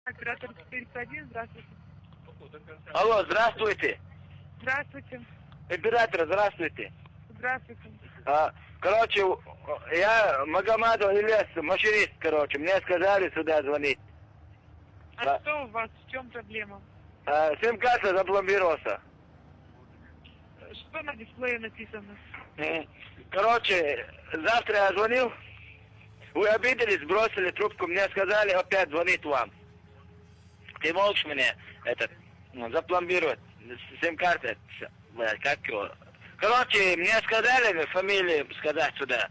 Оператор 401, здравствуйте. Алло, здравствуйте. Здравствуйте. Оператор, здравствуйте. Здравствуйте. Короче, я Магомадов Ильяс, машинист, короче. Мне сказали сюда звонить. А что у вас? В чем проблема? Сим-карта запломбировался. Что на дисплее написано? Короче, завтра я звонил. Вы обиделись, бросили трубку. Мне сказали опять звонить вам. Ты можешь мне запломбировать сим-карты? Как его? Короче, мне сказали фамилию сказать сюда.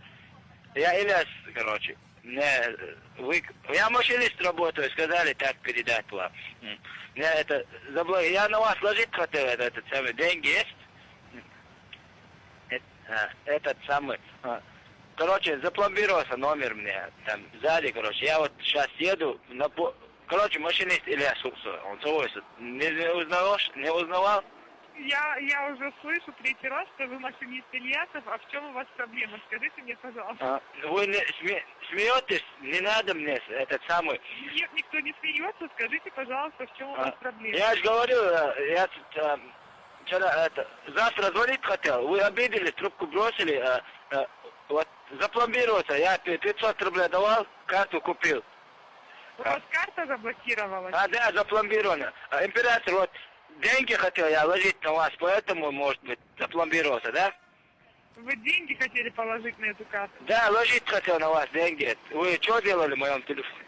Я Ильяс, короче. Я машинист работаю, сказали так передать вам. Я на вас ложить хотел, этот самый, деньги есть? Этот самый. Короче, запломбировался номер мне, там, сзади, короче. Я вот сейчас еду, короче, машинист Ильяс, он свой, не узнавал? Я уже слышу третий раз, что вы машинист Ильясов, а в чем у вас проблема? Скажите мне, пожалуйста. Вы смеетесь? Не надо мне этот самый. Нет, никто не смеется. Скажите, пожалуйста, в чем у вас проблема? Я же говорю, я вчера завтра звонить хотел. Вы обиделись, трубку бросили. Вот запломбироваться. Я 500 рублей давал, карту купил. У вас карта заблокировалась? Да, запломбирована. Император, вот деньги хотел я ложить на вас, поэтому, может быть, запломбировался, да? Вы деньги хотели положить на эту карту? Да, ложить хотел на вас деньги. Вы что делали в моем телефоне?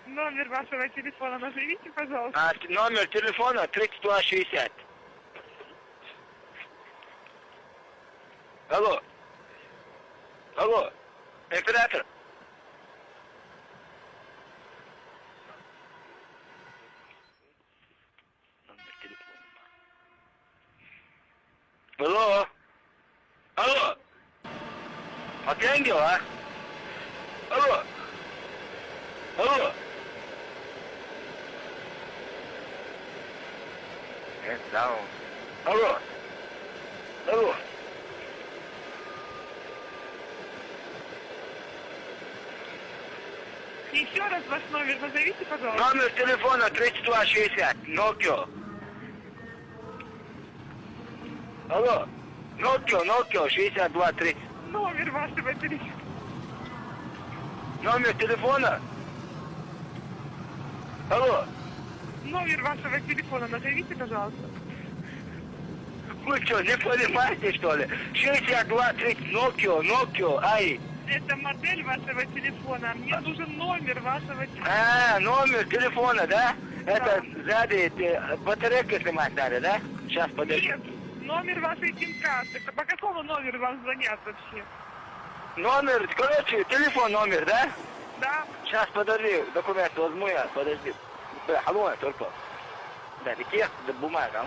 Номер вашего телефона назовите, пожалуйста. Номер телефона 3260. Алло. Алло. Оператор. Номер телефона. Алло. Алло. Отъянгел, а? Алло. Алло. Алло. Алло. Еще раз ваш номер назовите, пожалуйста. Номер телефона 3260. Nokia. Алло. Nokia 6230. Номер вашего телефона. Номер телефона? Алло. Номер вашего телефона назовите, пожалуйста. Вы что, не понимаете, что ли? 6230 Nokia, ай. Это модель вашего телефона. Мне нужен номер вашего телефона. Номер телефона, да? Это сзади батарейку снимать надо, да? Сейчас, подожди. Нет, номер вашей сим-карты. По какому номеру вам звонят вообще? Номер, короче, телефон номер, да? Да. Сейчас, подожди, документ возьму я, подожди. Алло, только. Да, такие, да, бумага,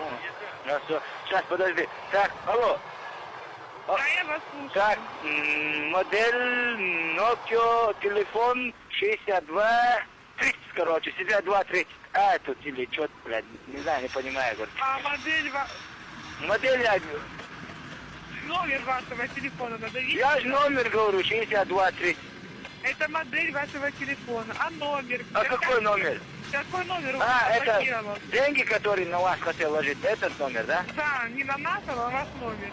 Сейчас, подожди. Так, алло. Да, я вас слушаю. Так, модель Nokia, телефон 6230, короче, 6230. Тут или что-то, блядь, не знаю, не понимаю, говорю. А модель Модель я... Номер вашего телефона назовите. Я же номер говорю, 6230. Это модель вашего телефона. А номер? Какой номер? Какой номер у вас Это заблокирован? деньги, которые на вас хотел ложить, этот номер, да? Да, не на нас, а на ваш номер.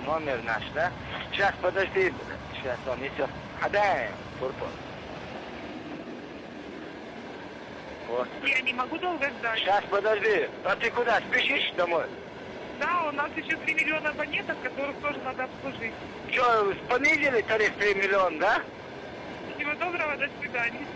Номер наш, да? Сейчас, подожди. Сейчас он несет. Да, Пурпо. Вот. Я не могу долго ждать. Сейчас, подожди. А ты куда, спешишь домой? Да, у нас еще 3 миллиона абонентов, которых тоже надо обслужить. Что, понизили тариф 3 миллиона, да? Всего доброго, до свидания.